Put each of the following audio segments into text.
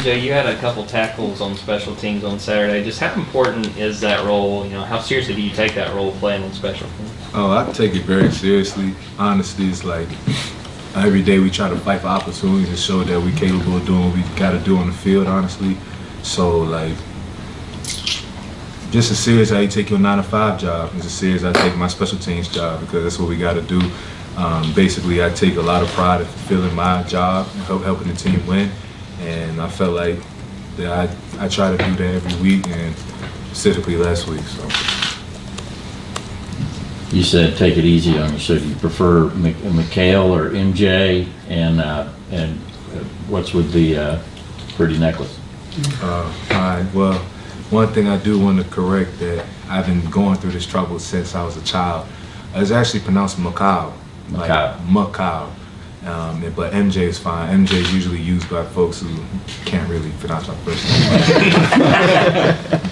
Joe, you had a couple tackles on special teams on Saturday. Just how important is that role? You know, how seriously do you take that role playing on special teams? Oh, I take it very seriously. Honestly, it's like every day we try to fight for opportunities and show that we're capable of doing what we got to do on the field, honestly. So, like, just as serious as you take your 9-to-5 job, it's as serious as I take my special teams job, because that's what we got to do. Basically, I take a lot of pride in fulfilling my job, helping the team win, and I felt like that I try to do that every week, and specifically last week. So. You said take it easy on you. So do you prefer Mehkail or MJ, and what's with the pretty necklace? All right. Well, one thing I do want to correct, that I've been going through this trouble since I was a child. It's actually pronounced Mehkail. Like Mehkail. But MJ is fine. MJ is usually used by folks who can't really pronounce my first name.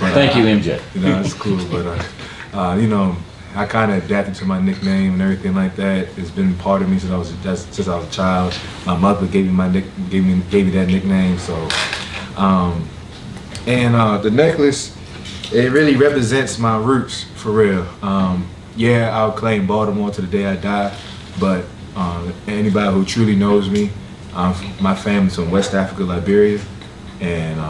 But, thank you, MJ. You know, it's cool. But you know, I kind of adapted to my nickname and everything like that. It's been part of me since I was a child. My mother gave me that nickname. So, the necklace, it really represents my roots for real. Yeah, I'll claim Baltimore to the day I die, but anybody who truly knows me, my family's from West Africa, Liberia, and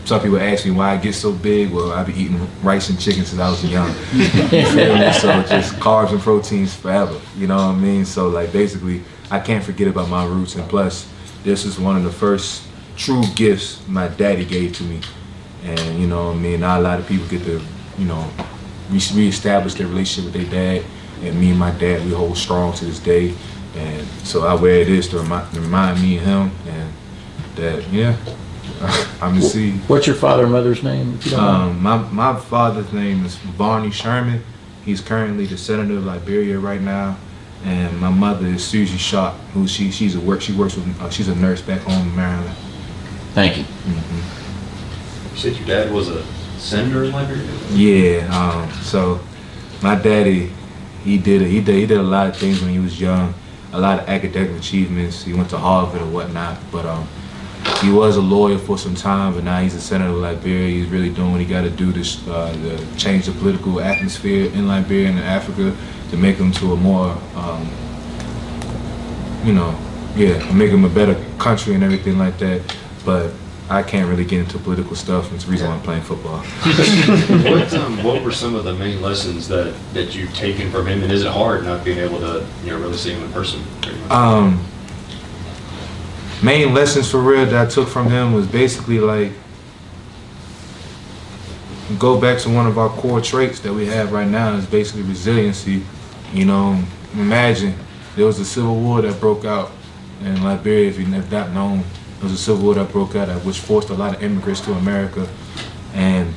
some people ask me why I get so big. Well, I've been eating rice and chicken since I was young. You feel me? So just carbs and proteins forever. You know what I mean? So like basically, I can't forget about my roots, and plus, this is one of the first true gifts my daddy gave to me, and you know what I mean. Not a lot of people get to, you know, reestablish their relationship with their dad, and me and my dad, we hold strong to this day. And so I wear this to remind me of him, and that, yeah, I'm the seed. What's your father and mother's name? If you don't mind? My father's name is Sherman. He's currently the senator of Liberia right now, and my mother is Susie Sharp, who she's a nurse back home in Maryland. Thank you. You said your dad was a senator in Liberia? Yeah. So my daddy, he did a lot of things when he was young, a lot of academic achievements. He went to Harvard or whatnot, but he was a lawyer for some time, but now he's a senator of Liberia. He's really doing what he got to do to change the political atmosphere in Liberia and in Africa, to make them to a more, make them a better country and everything like that. But I can't really get into political stuff, and it's the reason why I'm playing football. What were some of the main lessons that you've taken from him, and is it hard not being able to really see him in person? Main lessons for real that I took from him was basically like, go back to one of our core traits that we have right now, is basically resiliency. You know, imagine there was a civil war that broke out in Liberia, if you've not known. There was a civil war that broke out, which forced a lot of immigrants to America, and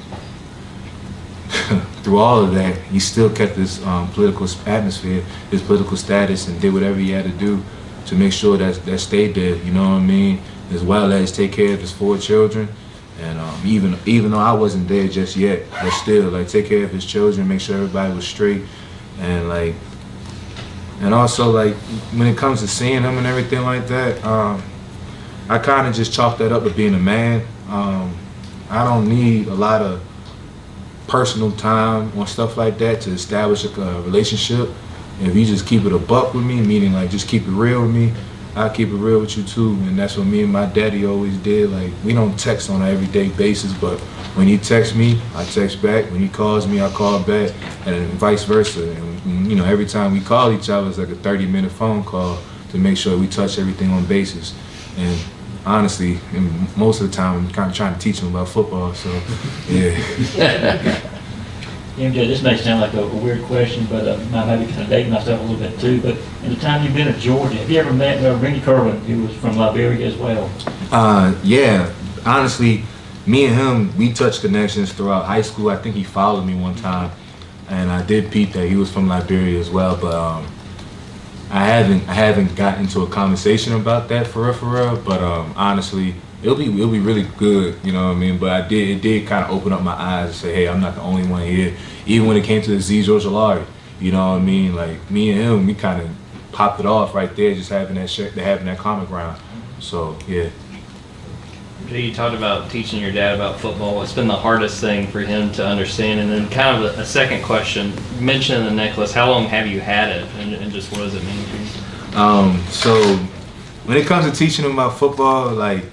through all of that, he still kept his political atmosphere, his political status, and did whatever he had to do to make sure that stayed there. You know what I mean? As well as take care of his 4 children, and even though I wasn't there just yet, but still, like, take care of his children, make sure everybody was straight, and also, like, when it comes to seeing him and everything like that. I kind of just chalk that up to being a man. I don't need a lot of personal time or stuff like that to establish a relationship. If you just keep it a buck with me, meaning like just keep it real with me, I'll keep it real with you too. And that's what me and my daddy always did. Like, we don't text on an everyday basis, but when he texts me, I text back. When he calls me, I call back, and vice versa. And you know, every time we call each other, it's like a 30-minute phone call to make sure we touch everything on basis. And honestly, and most of the time, I'm kind of trying to teach him about football, so, yeah. MJ, this may sound like a weird question, but I might be kind of dating myself a little bit too, but in the time you've been at Georgia, have you ever met Rennie Kerwin, who was from Liberia as well? Yeah. Honestly, me and him, we touched connections throughout high school. I think he followed me one time, and I did peep that he was from Liberia as well, but I haven't gotten into a conversation about that for real. But honestly, it'll be really good, you know what I mean. But it did kind of open up my eyes and say, hey, I'm not the only one here. Even when it came to the Z Georgialari, you know what I mean. Like, me and him, we kind of popped it off right there, just having that common ground. So yeah. You talked about teaching your dad about football. What's been the hardest thing for him to understand? And then kind of a second question, mentioning the necklace, how long have you had it, and just what does it mean to you? So when it comes to teaching him about football, like,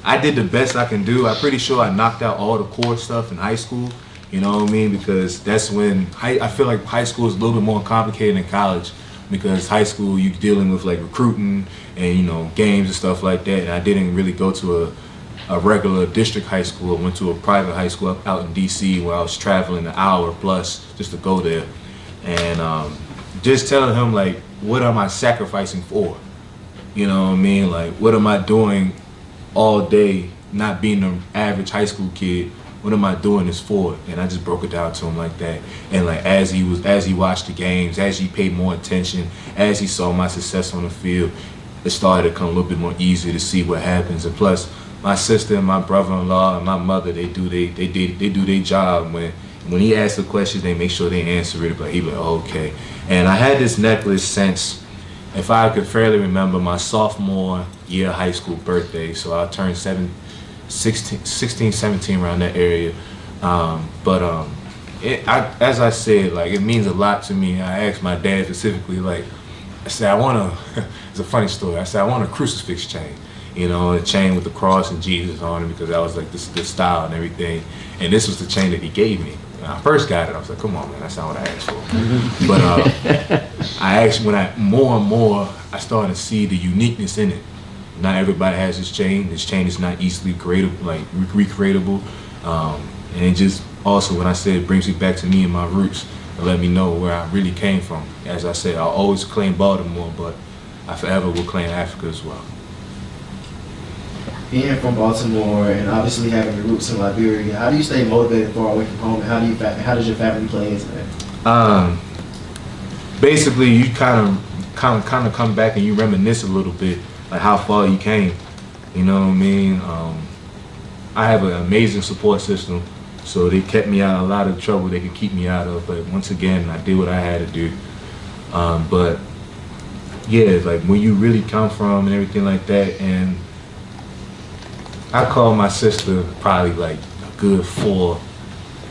I did the best I can do. I'm pretty sure I knocked out all the core stuff in high school. You know what I mean? Because that's when I feel like high school is a little bit more complicated than college. Because high school, you're dealing with like recruiting and, you know, games and stuff like that. And I didn't really go to a regular district high school. I went to a private high school out in DC where I was traveling an hour plus just to go there. And just telling him, like, what am I sacrificing for? You know what I mean? Like, what am I doing all day not being an average high school kid? What am I doing this for? And I just broke it down to him like that. And like as he watched the games, as he paid more attention, as he saw my success on the field, it started to come a little bit more easy to see what happens. And plus, my sister and my brother-in-law and my mother, they do their job. When he asks the questions, they make sure they answer it. But he like, oh, okay. And I had this necklace since, if I could fairly remember, my sophomore year high school birthday. So I turned 16, 17 around that area. As I said, like, it means a lot to me. I asked my dad specifically, like, I said, I want a, it's a funny story. I said, I want a crucifix chain, you know, a chain with the cross and Jesus on it, because that was like this style and everything. And this was the chain that he gave me. When I first got it, I was like, come on, man, that's not what I asked for. But I actually, more and more, I started to see the uniqueness in it. Not everybody has this chain. This chain is not easily recreatable. And it just also, when I said it brings me back to me and my roots, and let me know where I really came from. As I said, I'll always claim Baltimore, but I forever will claim Africa as well. Being from Baltimore and obviously having your roots in Liberia, how do you stay motivated far away from home, and how does your family play into that? Basically, you kind of come back and you reminisce a little bit, like how far you came. You know what I mean? I have an amazing support system, so they kept me out of a lot of trouble they could keep me out of. But once again, I did what I had to do. But yeah, like when you really come from and everything like that, and I call my sister probably like a good 4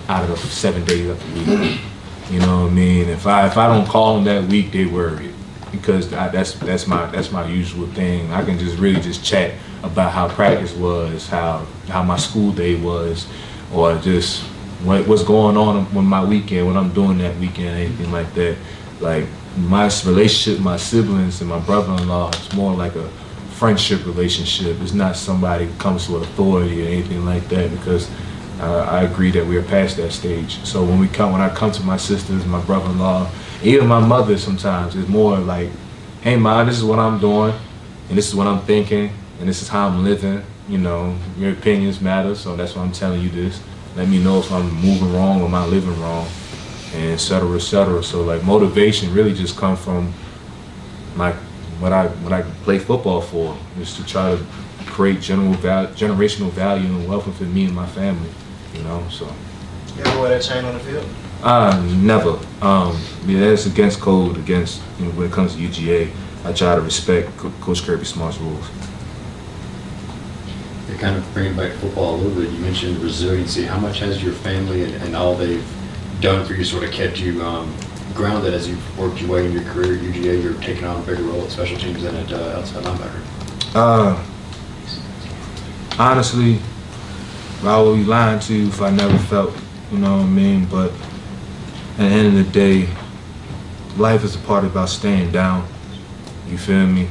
out of the 7 days of the week. You know what I mean? If I don't call them that week, they worry, because that's my usual thing. I can just really just chat about how practice was, how my school day was, or just what's going on with my weekend, what I'm doing that weekend, anything like that. Like my relationship with my siblings and my brother-in-law is more like a friendship relationship. It's not somebody who comes with authority or anything like that, because I agree that we are past that stage. So when I come to my sisters, my brother-in-law, even my mother sometimes, it's more like, hey Ma, this is what I'm doing, and this is what I'm thinking, and this is how I'm living. You know, your opinions matter, so that's why I'm telling you this. Let me know if I'm moving wrong or am I living wrong, and et cetera, et cetera. So like motivation really just comes from what I play football for, is to try to create generational value and wealth for me and my family. You know, so. You ever wear that chain on the field? Never. Yeah, that's against code. Against, you know, when it comes to UGA, I try to respect Coach Kirby Smart's rules. To kind of bring back football a little bit, you mentioned resiliency. How much has your family and all they've done for you sort of kept you grounded as you've worked your way in your career at UGA? You're taking on a bigger role at special teams than at outside linebacker. Honestly, I would be lying to you if I never felt, you know what I mean? But at the end of the day, life is a part about staying down. You feel me?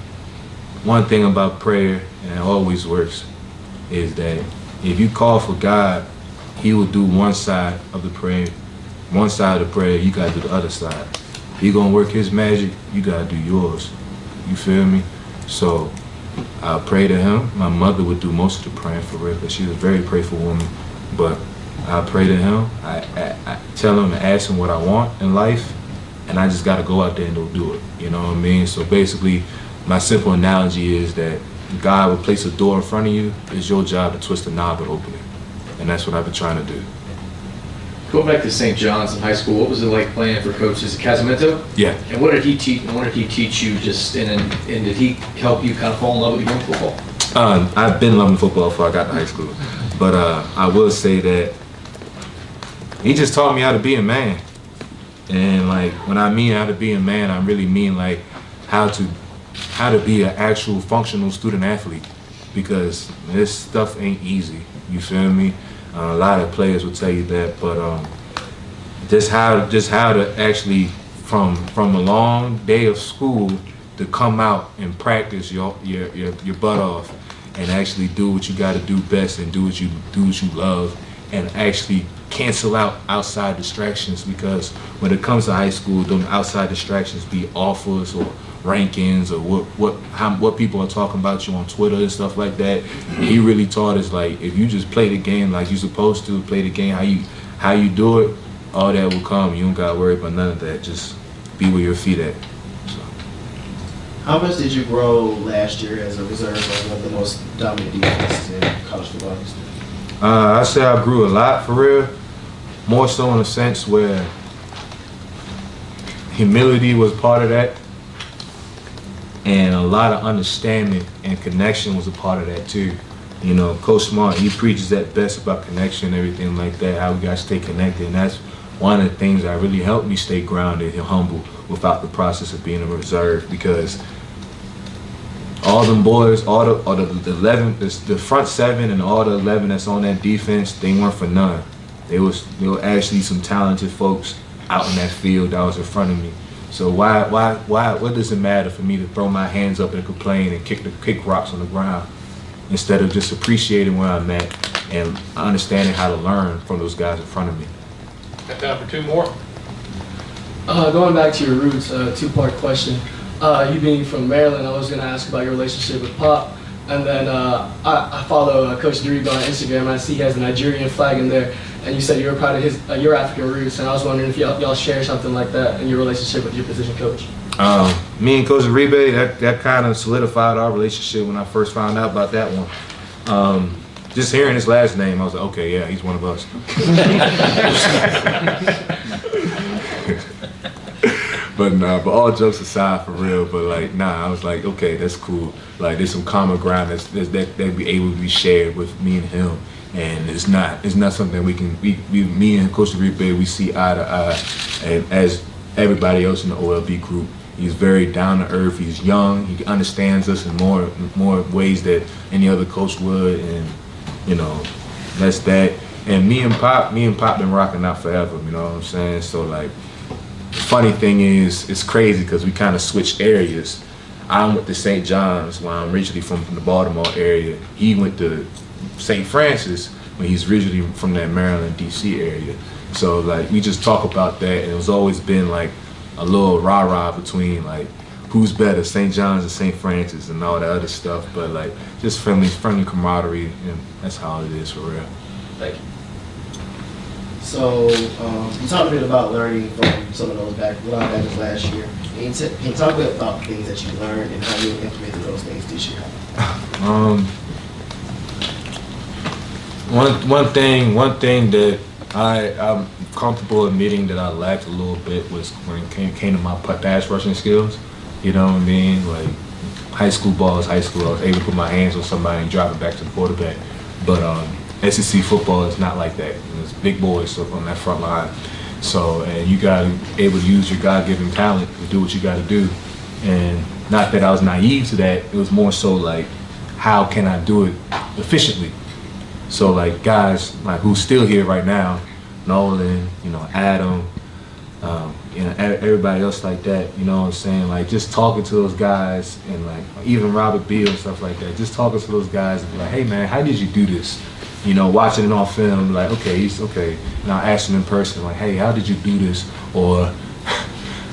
One thing about prayer, and it always works, is that if you call for God, He will do one side of the prayer. One side of the prayer, you gotta do the other side. If He gonna work His magic, you gotta do yours. You feel me? So I pray to Him. My mother would do most of the praying for real, because she's a very prayerful woman. But I pray to Him. I tell Him and ask Him what I want in life, and I just gotta go out there and go do it. You know what I mean? So basically, my simple analogy is that God will place a door in front of you. It's your job to twist the knob and open it. And that's what I've been trying to do. Going back to St. John's in high school, what was it like playing for Coach Casamento? Yeah. And what did he teach? And what did he teach you? And did he help you kind of fall in love with the game of football? I've been loving football before I got to high school, but I will say that he just taught me how to be a man. And like when I mean how to be a man, I really mean like how to be an actual functional student athlete, because this stuff ain't easy. You feel me? A lot of players will tell you that, but just how to actually from a long day of school to come out and practice your butt off and actually do what you got to do best and do what you love, and actually cancel out outside distractions, because when it comes to high school, those outside distractions be offers or rankings or what people are talking about you on Twitter and stuff like that. He really taught us, like, if you just play the game like you're supposed to, play the game how you do it, all that will come. You don't gotta worry about none of that. Just be where your feet at. So. How much did you grow last year as a reserve of one of the most dominant defenses in college football history? I say I grew a lot, for real. More so in a sense where humility was part of that, and a lot of understanding and connection was a part of that too. You know, Coach Smart, he preaches that best about connection and everything like that, how we got to stay connected, and that's one of the things that really helped me stay grounded and humble without the process of being a reserve, because all them boys, all the 11, the front 7 and all the 11 that's on that defense, they weren't for none. They were actually some talented folks out in that field that was in front of me. So what does it matter for me to throw my hands up and complain and kick rocks on the ground, instead of just appreciating where I'm at and understanding how to learn from those guys in front of me? Got time for 2 more. Going back to your roots, 2-part question. You being from Maryland, I was going to ask about your relationship with Pop. And then I follow Coach Deriba on Instagram, and I see he has a Nigerian flag in there. And you said you were proud of his your African roots, and I was wondering if y'all share something like that in your relationship with your position coach. Me and Coach Deriba, that kind of solidified our relationship when I first found out about that one. Just hearing his last name, I was like, okay, yeah, he's one of us. But all jokes aside, for real, but like, nah, I was like, okay, that's cool. Like, there's some common ground that be able to be shared with me and him, and it's not something me and Coach Deriba, we see eye to eye, and as everybody else in the OLB group. He's very down to earth. He's young. He understands us in more ways that any other coach would, and you know, that's that. And me and Pop been rocking out forever. You know what I'm saying? So like, the funny thing is, it's crazy because we kind of switched areas. I went to St. John's when I'm originally from the Baltimore area. He went to St. Francis when he's originally from that Maryland, D.C. area. So like, we just talk about that, and it's always been like a little rah-rah between like who's better, St. John's or St. Francis, and all that other stuff. But like, just friendly camaraderie, and that's how it is for real. Thank you. So you talked a bit about learning from some of those linebackers last year. Can you talk a bit about the things that you learned and how you implemented those things this year? One thing that I'm comfortable admitting that I lacked a little bit was when it came to my pass rushing skills. You know what I mean? Like, high school ball is high school. I was able to put my hands on somebody and drop it back to the quarterback. But SEC football is not like that. It's big boys on that front line. So, and you got to be able to use your God-given talent to do what you got to do. And not that I was naive to that. It was more so like, how can I do it efficiently? So like, guys like who's still here right now, Nolan, you know, Adam, you know, everybody else like that, you know what I'm saying? Like, just talking to those guys, and like even Robert Beal and stuff like that, just talking to those guys and be like, hey man, how did you do this? You know, watching it on film, like, okay, he's okay. And I asked him in person, like, hey, how did you do this? Or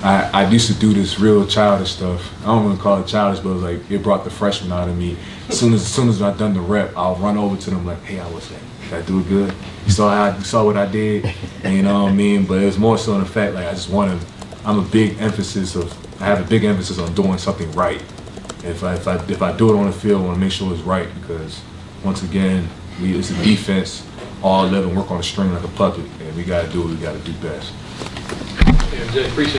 I used to do this real childish stuff. I don't want to call it childish, but it was like, it brought the freshman out of me. As soon as I done the rep, I'll run over to them like, hey, how was that? Did I do it good? You saw what I did? And you know what I mean? But it was more so in the fact, like, I have a big emphasis on doing something right. If I do it on the field, I want to make sure it's right, because once again, it's a defense. All 11 work on a string like a puppet, and we got to do what we got to do best. Yeah, appreciate